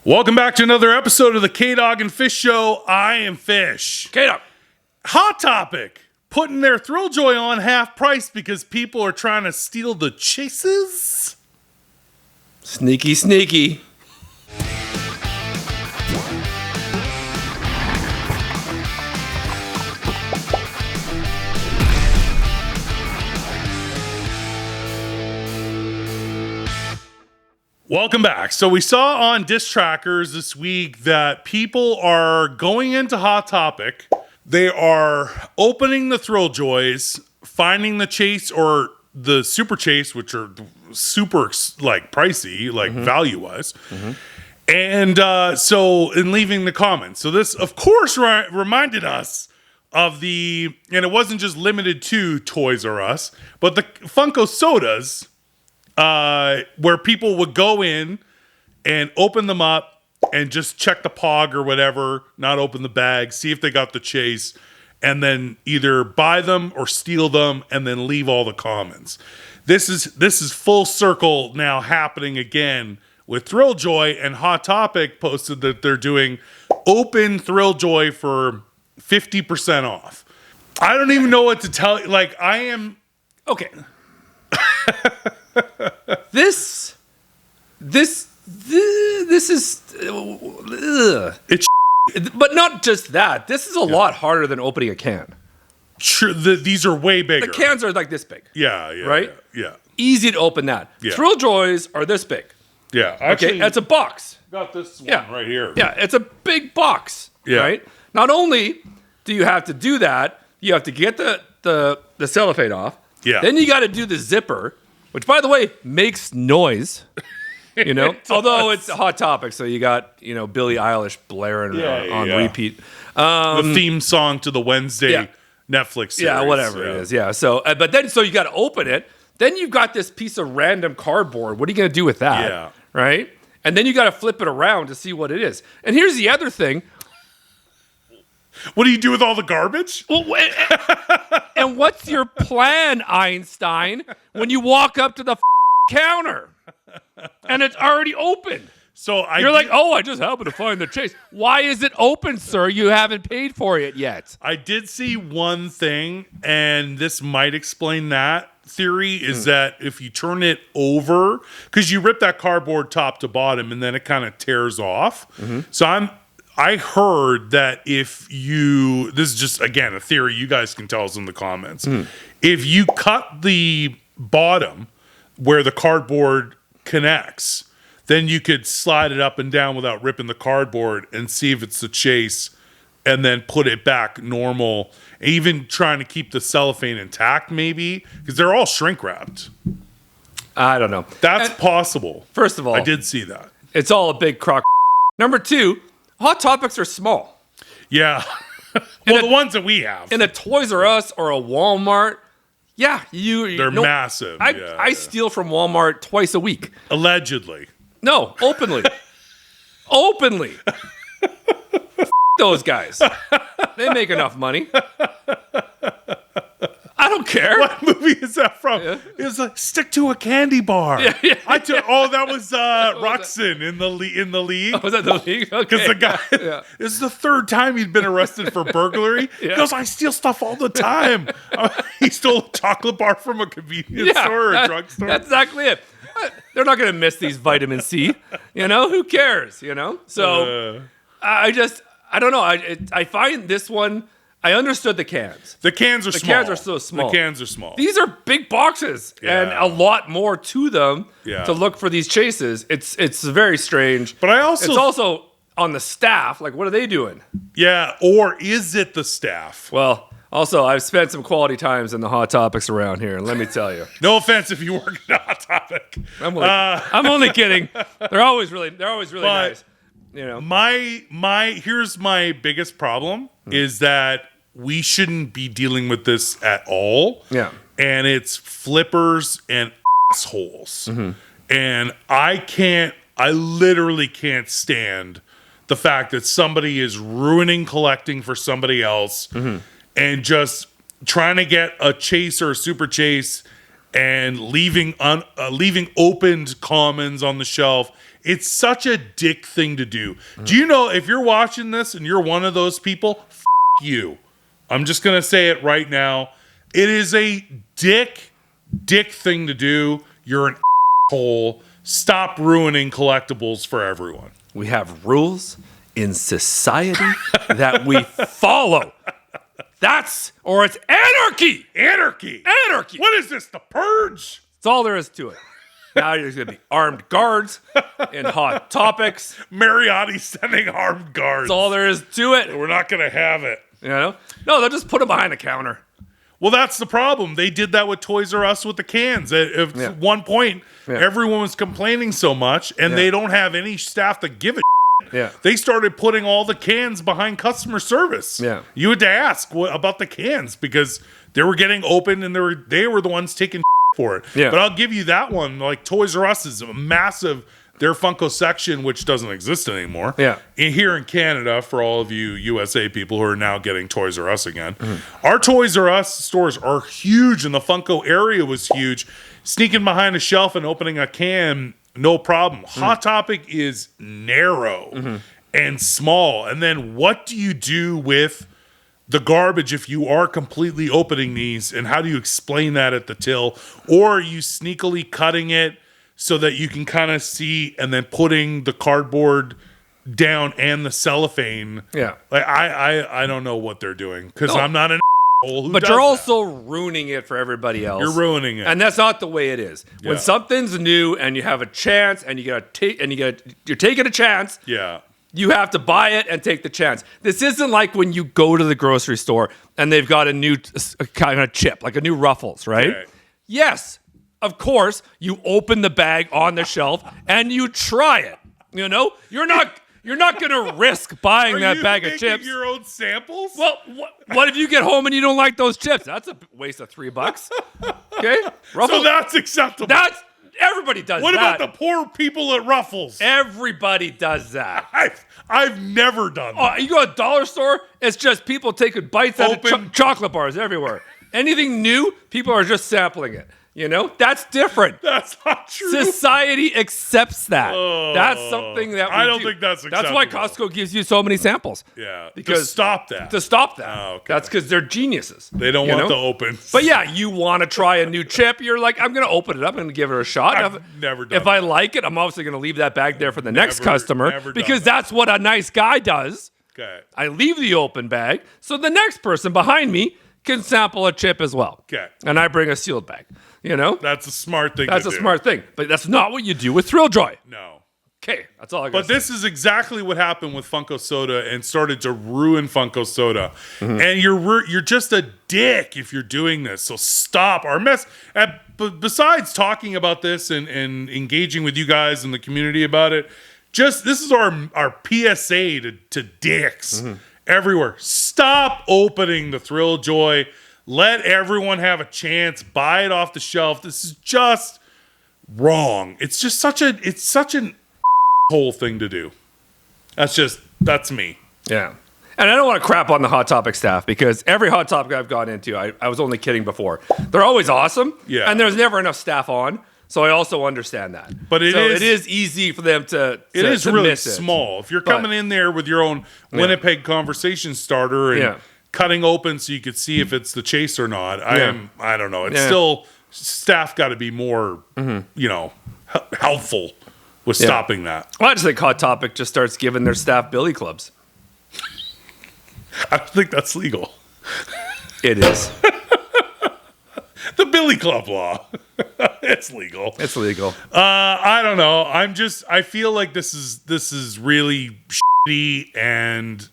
Welcome back to another episode of the K-Dog&Fish Show. I am Fish. K-Dog. Hot topic. Putting their Thrill Joy on half price because people are trying to steal the chases. Sneaky, sneaky. Welcome back. So we saw on Diss Trackers this week that people are going into Hot Topic. They are opening the Thrill Joys, finding the chase or the super chase, which are super like pricey, like value-wise. And and leaving the comments. So this, of course, reminded us of and it wasn't just limited to Toys R Us, but the Funko sodas, where people would go in and open them up and just check the pog or whatever, not open the bag, see if they got the chase, and then either buy them or steal them and then leave all the comments. This is full circle now happening again with Thrill Joy, and Hot Topic posted that they're doing open Thrill Joy for 50% off. I don't even know what to tell you. Like, I am... Okay. This is It's but not just that. This is a lot harder than opening a can. sure these are way bigger. The cans are like this big. Yeah, Right? Yeah. Easy to open that. Yeah. Thrill Joys are this big. Yeah. Okay, that's a box. got this one Yeah. right here. Yeah, it's a big box. Yeah. Right? Not only do you have to do that, you have to get the cellophane off. Yeah. Then you got to do the zipper, which, by the way, makes noise. You know, although it's a Hot Topic, so you got Billie Eilish blaring on repeat. The theme song to the Wednesday Netflix series. Yeah, whatever it is. Yeah. So, but then you got to open it. Then you've got this piece of random cardboard. What are you going to do with that? Yeah. Right. And then you got to flip it around to see what it is. And here's the other thing. What do you do with all the garbage? Well, and what's your plan, Einstein, when you walk up to the counter and it's already open? So You're like, I just happened to find the chase. Why is it open, sir? You haven't paid for it yet. I did see one thing, and this might explain that theory, is that if you turn it over, because you rip that cardboard top to bottom and then it kind of tears off. So I heard that this is just, again, a theory, you guys can tell us in the comments. If you cut the bottom where the cardboard connects, then you could slide it up and down without ripping the cardboard and see if it's the chase and then put it back normal. Even trying to keep the cellophane intact, maybe, because they're all shrink wrapped. I don't know. That's possible. First of all, I did see that. it's all a big crock. Number two, Hot Topics are small. Yeah. Well, the ones that we have. In a Toys R Us or a Walmart, They're massive. I steal from Walmart twice a week. Allegedly. No, openly. Openly. Those guys. They make enough money. I don't care. What movie is that from? Yeah. It was like Stick to a Candy Bar. Yeah. That was Ruxin in the league. Was that the league? Because the guy, this is the third time he'd been arrested for burglary. He goes, I steal stuff all the time. He stole a chocolate bar from a convenience store or a drugstore. That's exactly it. They're not going to miss these vitamin C. Who cares? So I don't know. I find this one. I understood the cans. The cans are small. The cans are so small. The cans are small. These are big boxes and a lot more to them to look for these chases. It's very strange. But it's also on the staff. Like, what are they doing? Yeah, or is it the staff? Well, also, I've spent some quality times in the Hot Topics around here, and let me tell you. No offense if you work at Hot Topic. I'm only kidding. They're always really nice. Here's my biggest problem is that we shouldn't be dealing with this at all. Yeah. And it's flippers and assholes. And I literally can't stand the fact that somebody is ruining collecting for somebody else and just trying to get a chase or a super chase and leaving opened commons on the shelf It's such a dick thing to do. Do you know, if you're watching this and you're one of those people, you. I'm just going to say it right now. It is a dick thing to do. You're an asshole. Stop ruining collectibles for everyone. We have rules in society that we follow. Or it's anarchy. Anarchy. What is this, the Purge? That's all there is to it. Now there's going to be armed guards in Hot Topics. Mariotti sending armed guards. That's all there is to it. We're not going to have it. You know? No, they'll just put them behind the counter. Well, that's the problem. They did that with Toys R Us with the cans. At one point, everyone was complaining so much, and they don't have any staff to give a shit. Yeah. They started putting all the cans behind customer service. Yeah. You had to ask about the cans because they were getting opened, and they were the ones taking for it. Yeah. But I'll give you that one. Like Toys R Us is a massive, their Funko section, which doesn't exist anymore. Yeah. Here in Canada, for all of you USA people who are now getting Toys R Us again, our Toys R Us stores are huge, and the Funko area was huge. Sneaking behind a shelf and opening a can, no problem. Hot Topic is narrow and small. And then what do you do with the garbage if you are completely opening these, and how do you explain that at the till? Or are you sneakily cutting it so that you can kind of see, and then putting the cardboard down and the cellophane? Yeah. Like I don't know what they're doing, because I'm not an asshole who But does you're that. also ruining it for everybody else. You're ruining it. And that's not the way it is. When something's new and you have a chance and you're taking a chance, you have to buy it and take the chance. This isn't like when you go to the grocery store and they've got a new kind of chip, like a new Ruffles, right? Okay. Yes, of course, you open the bag on the shelf and you try it. You know, you're not going to risk buying that bag of chips. Your own samples? Well, what if you get home and you don't like those chips? That's a waste of $3. Okay, Ruffles, so that's acceptable. Everybody does that. What about the poor people at Ruffles? Everybody does that. I've never done that. Oh, you go to a dollar store, it's just people taking bites out of chocolate bars everywhere. Anything new, people are just sampling it. You know, that's different. That's not true. Society accepts that. That's something that we I don't think that's acceptable. That's why Costco gives you so many samples. Yeah, because to stop that. Oh, okay. That's because they're geniuses. They don't want to open. But yeah, you want to try a new chip. You're like, I'm going to open it up and give it a shot. I've never done If I like it, I'm obviously going to leave that bag there for the next customer, because that's what a nice guy does. Okay. I leave the open bag so the next person behind me can sample a chip as well. Okay. And I bring a sealed bag. You know? That's a smart thing That's to a do. smart thing. But that's not what you do with Thrill Joy. No. Okay, that's all I got. But this is exactly what happened with Funko Soda and started to ruin Funko Soda. And you're just a dick if you're doing this. So stop. Our mess. Besides talking about this and engaging with you guys in the community about it, this is our PSA to dicks everywhere. Stop opening the Thrill Joy. Let everyone have a chance. Buy it off the shelf. This is just wrong. It's such an whole thing to do. That's me. Yeah. And I don't want to crap on the Hot Topic staff, because every Hot Topic I've gone into, I was only kidding before. They're always awesome. Yeah. And there's never enough staff on. So I also understand that. But it is easy for them to It is to really miss it. small. If you're coming in there with your own Winnipeg conversation starter and cutting open so you could see if it's the chase or not, I don't know. It's still, staff got to be more, helpful with stopping that. Well, I just think Hot Topic just starts giving their staff billy clubs. I think that's legal. It is. The Billy Club law. It's legal. It's legal. I don't know. I feel like this is really shitty, and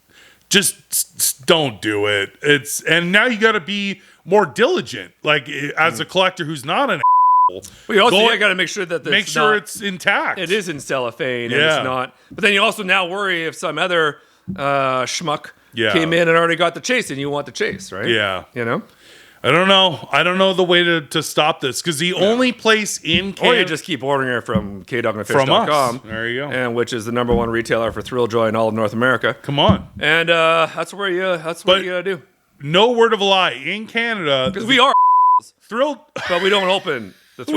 just don't do it. And now you got to be more diligent. Like, as a collector who's not an asshole. Well, you also got to make sure that it's intact. It is in cellophane, and it's not. But then you also now worry if some other schmuck came in and already got the chase, and you want the chase, right? Yeah. You know? I don't know the way to stop this, because the only place in Canada... Or you just keep ordering it from kdogandfish.com. There you go. And which is the #1 retailer for Thrill Joy in all of North America. Come on. And that's what you gotta do. No word of a lie. In Canada... Because we are Thrill... But we don't open the Thrill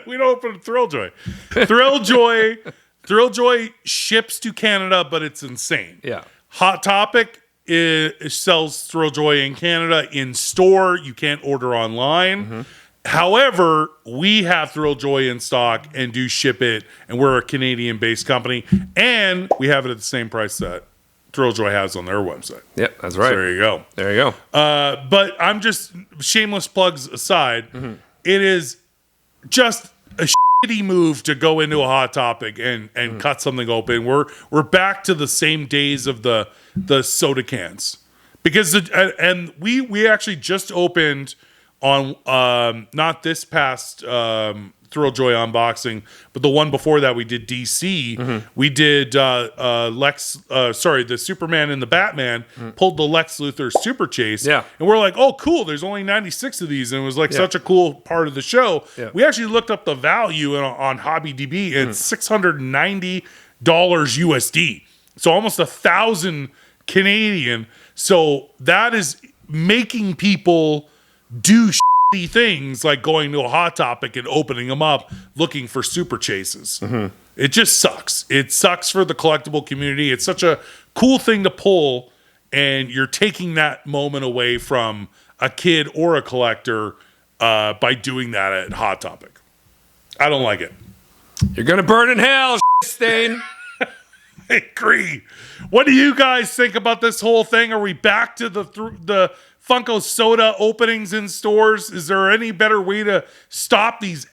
We don't open Thrill Joy. Thrill Joy... Thrilljoy ships to Canada, but it's insane. Yeah. Hot Topic sells Thrilljoy in Canada in store. You can't order online. Mm-hmm. However, we have Thrilljoy in stock and do ship it, and we're a Canadian-based company, and we have it at the same price that Thrilljoy has on their website. Yep, that's right. So there you go. There you go. But I'm just, shameless plugs aside, it is just a shitty move to go into a Hot Topic and cut something open. We're back to the same days of the soda cans, because we actually just opened on not this past Thrilljoy unboxing, but the one before that we did DC. We did the Superman and the Batman pulled the Lex Luthor Super Chase. Yeah. And we're like, oh, cool, there's only 96 of these. And it was like such a cool part of the show. Yeah. We actually looked up the value on HobbyDB, and it's $690 USD. So almost 1,000 Canadian. So that is making people do shitty things like going to a Hot Topic and opening them up looking for super chases. It just sucks. It sucks for the collectible community. It's such a cool thing to pull, and you're taking that moment away from a kid or a collector by doing that at Hot Topic. I don't like it. You're gonna burn in hell, Stain. I agree. What do you guys think about this whole thing? Are we back to the Funko soda openings in stores? Is there any better way to stop these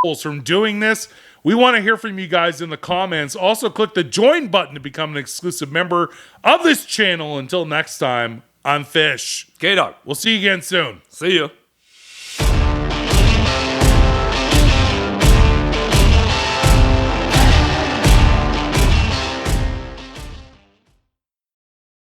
assholes from doing this? We want to hear from you guys in the comments. Also, click the join button to become an exclusive member of this channel. Until next time, I'm Fish. K-Dog. We'll see you again soon. See you.